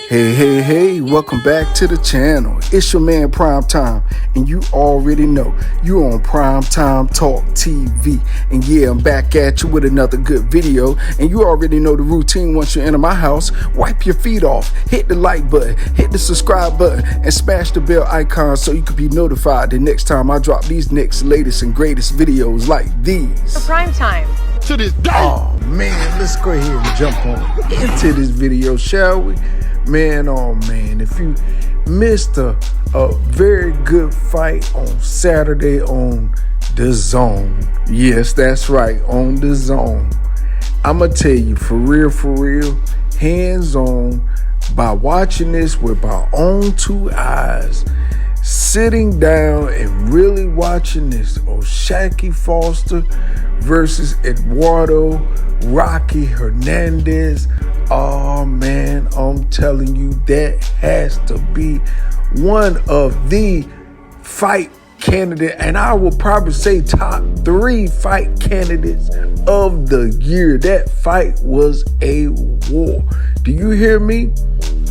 Hey, welcome back to the channel. It's your man Prime Time, and you already know you on PrimeTime Talk TV. And yeah, I'm back at you with another good video, and you already know the routine. Once you enter my house, wipe your feet off, hit the like button, hit the subscribe button, and smash the bell icon so you can be notified the next time I drop these next latest and greatest videos like these. For Prime Time. To this day. Oh man, let's go ahead and jump on into this video, shall we? Man, oh man, if you missed a very good fight on Saturday on The Zone, yes, that's right, on The Zone, I'ma tell you, for real, hands-on, by watching this with my own two eyes, sitting down and really watching this OshaquieFoster versus Eduardo Rocky Hernandez. Oh man, I'm telling you, that has to be one of the fight candidate, and I will probably say top 3 fight candidates of the year. That fight was a war. Do you hear me?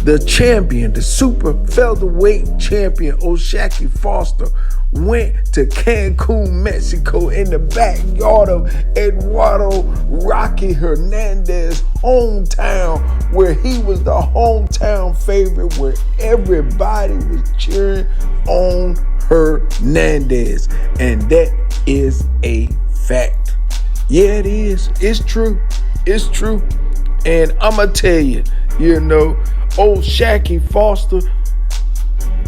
The champion, the super featherweight champion, OshaquieFoster, went to Cancun, Mexico, in the backyard of Eduardo Rocky Hernandez' hometown, where he was the hometown favorite, where everybody was cheering on Hernandez. And that is a fact. Yeah, it is. It's true. It's true. And I'ma tell you, OshaquieFoster,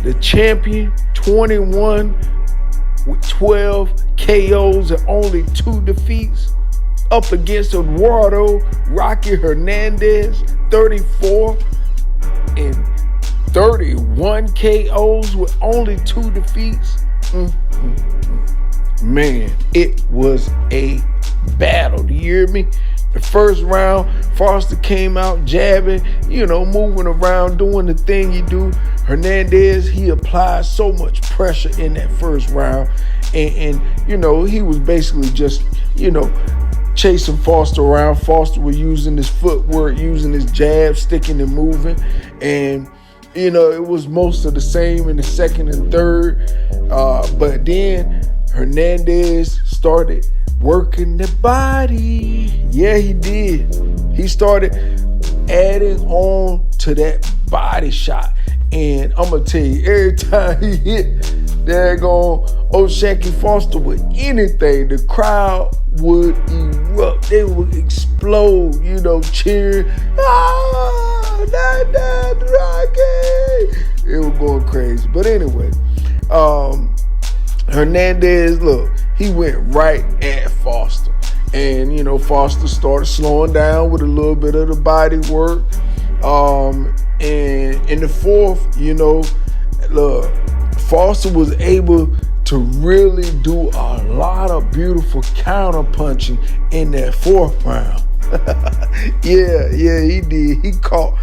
the champion, 21 with 12 KOs and only 2 defeats, up against Eduardo Rocky Hernandez, 34 and 31 KOs with only 2 defeats. Man, it was a battle. Do you hear me? The first round, Foster came out jabbing, moving around, doing the thing he do. Hernandez, he applied so much pressure in that first round. And he was basically just, chasing Foster around. Foster was using his footwork, using his jab, sticking and moving. And, it was most of the same in the second and third. But then Hernandez started working the body. Yeah, he did. He started adding on to that body shot. And I'm going to tell you, every time he hit daggone OshaquieFoster with anything, the crowd would erupt. They would explode, cheering. Ah, that's Rocky. It was going crazy. But anyway, Hernandez, look, he went right at Foster. And, Foster started slowing down with a little bit of the body work. And in the fourth, look, Foster was able to really do a lot of beautiful counter punching in that fourth round. yeah, he did. He caught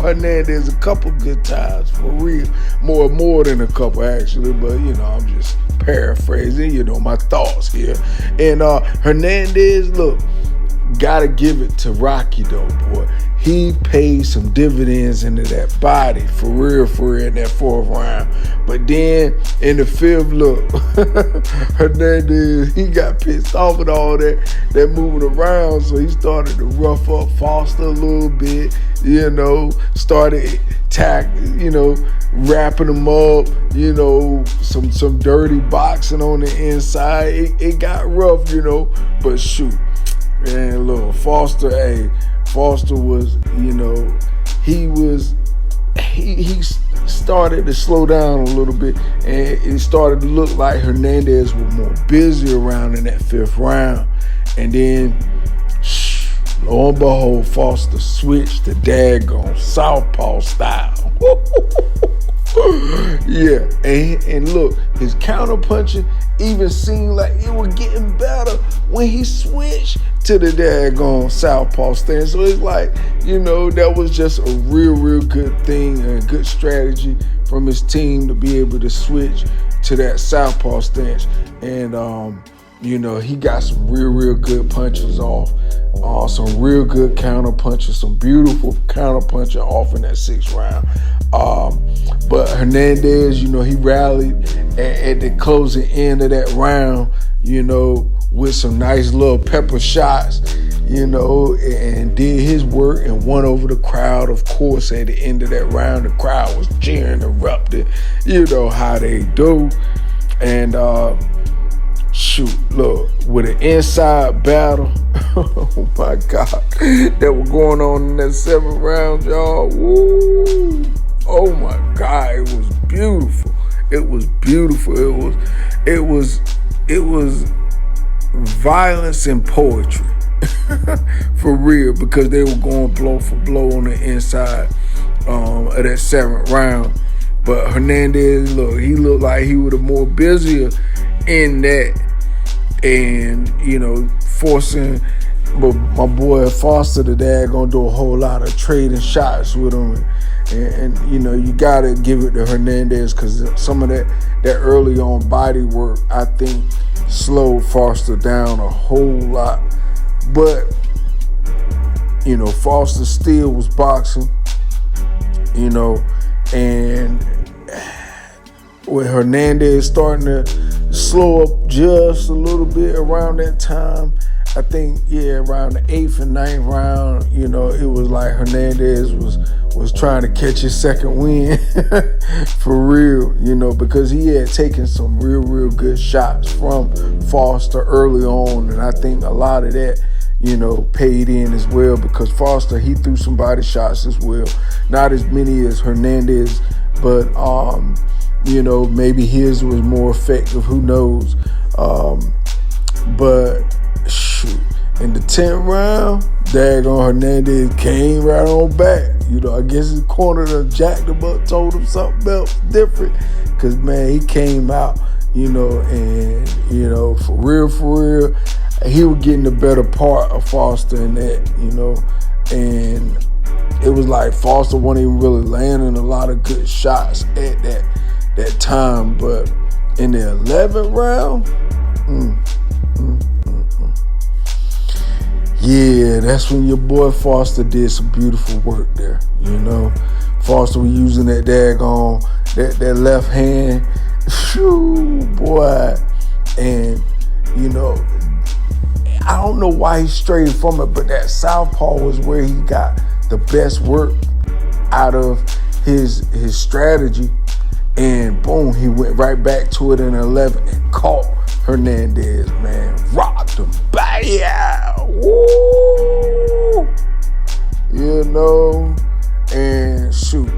Hernandez a couple good times, for real. More than a couple, actually. But, I'm just paraphrasing, my thoughts here. And Hernandez, look, gotta give it to Rocky, though, boy. He paid some dividends into that body, for real, in that fourth round. But then in the fifth, look, Hernandez, he got pissed off with all that moving around, so he started to rough up Foster a little bit, started wrapping him up, some dirty boxing on the inside. It got rough, but shoot. And look, Foster was, he started to slow down a little bit, and it started to look like Hernandez was more busy around in that fifth round. And then, lo and behold, Foster switched to daggone southpaw style. Yeah, and look, his counter punching even seemed like it was getting better when he switched to the daggone southpaw stance. So it's like, that was just a real good thing and a good strategy from his team to be able to switch to that southpaw stance. And he got some real good punches off. Some real good counter punches, some beautiful counter punching off in that 6th round. But Hernandez, he rallied at the closing end of that round, with some nice little pepper shots, and did his work and won over the crowd. Of course, at the end of that round, the crowd was cheering, erupted, how they do. And look, with an inside battle, oh my God, that was going on in that 7th round, y'all. Woo! Oh my God, it was beautiful. It was beautiful. It was violence and poetry. For real, because they were going blow for blow on the inside of that 7th round. But Hernandez, look, he looked like he was more busier in that, and forcing my boy Foster the dad gonna do a whole lot of trading shots with him, and you gotta give it to Hernandez, because some of that early on body work, I think, slowed Foster down a whole lot. But Foster still was boxing, and with Hernandez starting to slow up just a little bit around that time, I think, around the 8th and 9th round, it was like Hernandez was trying to catch his second win for real, because he had taken some real good shots from Foster early on, and I think a lot of that, paid in as well, because Foster, he threw some body shots as well. Not as many as Hernandez, but maybe his was more effective, who knows. But shoot, in the 10th round, daggone Hernandez came right on back. I guess his corner done jacked him up, told him something else different. Cause man, he came out, and for real, he was getting the better part of Foster in that, and it was like Foster wasn't even really landing a lot of good shots at that time. But in the 11th round, yeah, that's when your boy Foster did some beautiful work there. Foster was using that daggone that left hand, shoo, boy, and I don't know why he strayed from it, but that southpaw was where he got the best work out of his strategy. And boom, he went right back to it in 11 and caught Hernandez, man. Rocked him. Bam! Woo! And shoot.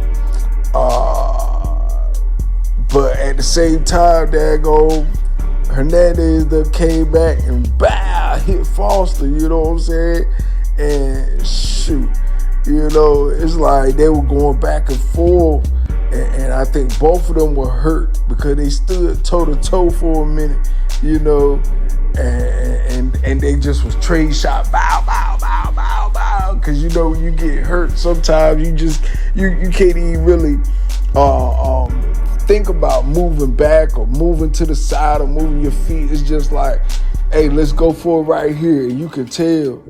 But at the same time, Hernandez came back and hit Foster, you know what I'm saying? And shoot, it's like they were going back and forth. And I think both of them were hurt because they stood toe-to-toe for a minute, and they just was trade shot, bow, because you get hurt sometimes. You can't even really think about moving back or moving to the side or moving your feet. It's just like, hey, let's go for it right here. And you can tell,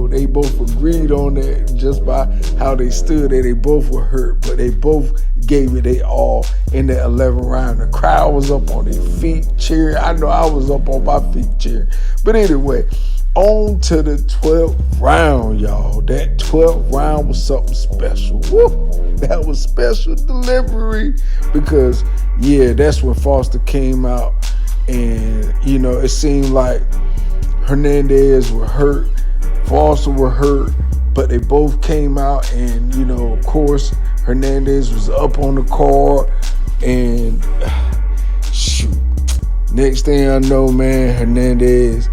they both agreed on that just by how they stood there. They both were hurt, but they both gave it their all in the 11th round. The crowd was up on their feet cheering. I know I was up on my feet cheering. But anyway, on to the 12th round, y'all. That 12th round was something special. Woo! That was special delivery because, that's when Foster came out. And, it seemed like Hernandez were hurt, Foster were hurt, but they both came out and, of course, Hernandez was up on the card and shoot. Next thing I know, man, Hernandez,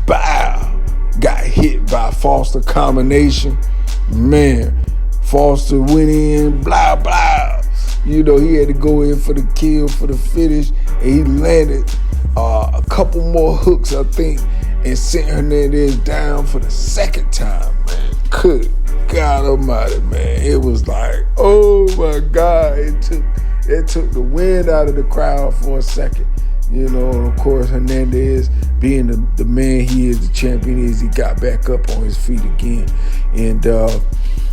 got hit by Foster combination. Man, Foster went in, blah, blah. He had to go in for the kill, for the finish, and he landed a couple more hooks, I think, and sent Hernandez down for the second time, man. Good God almighty, man. It was like, oh my God, it took the wind out of the crowd for a second. you know, and of course Hernandez, being the man he is, the champion is, he got back up on his feet again. And,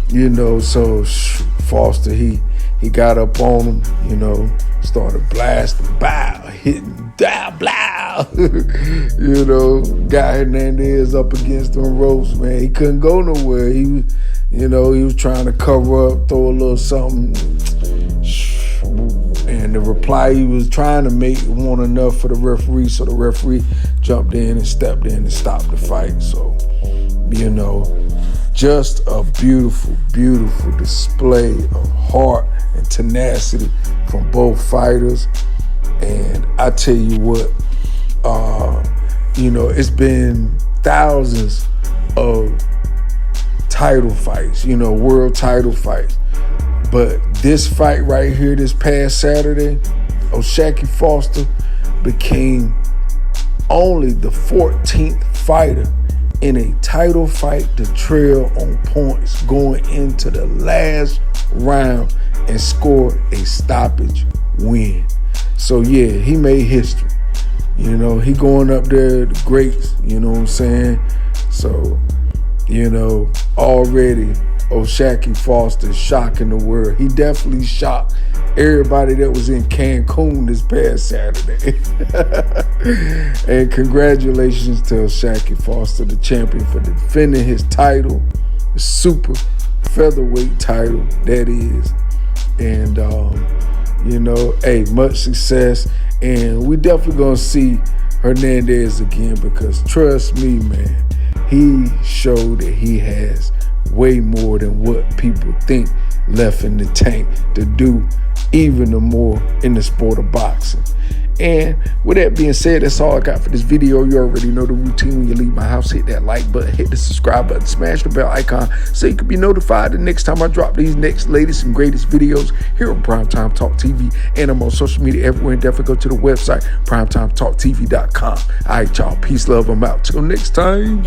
you know, so Foster, he got up on him, you know, started blasting, bow, hitting, down, blow, you know, got Hernandez up against them ropes, man. He couldn't go nowhere. He was, you know, he was trying to cover up, throw a little something, and the reply he was trying to make wasn't enough for the referee, so the referee jumped in and stepped in and stopped the fight. So, you know, just a beautiful, beautiful display of heart and tenacity from both fighters. And I tell you what, you know, it's been thousands of title fights, you know, world title fights. But this fight right here, this past Saturday, OshaquieFoster became only the 14th fighter in a title fight to trail on points going into the last round and score a stoppage win. So yeah, he made history. You know, he going up there, the greats, you know what I'm saying? So, you know, already OshaquieFoster shocking the world. He definitely shocked everybody that was in Cancun this past Saturday. And congratulations to OshaquieFoster, the champion, for defending his title, the super featherweight title, that is. And, you know, hey, much success. And we definitely going to see Hernandez again, because trust me, man, he showed that he has way more than what people think left in the tank to do even more in the sport of boxing. And with that being said, that's all I got for this video. You already know the routine. When you leave my house, hit that like button, hit the subscribe button, smash the bell icon so you can be notified the next time I drop these next latest and greatest videos here on Primetime Talk TV. And I'm on social media everywhere. And definitely go to the website, PrimeTimeTalkTV.com. All right, y'all. Peace, love. I'm out. Till next time.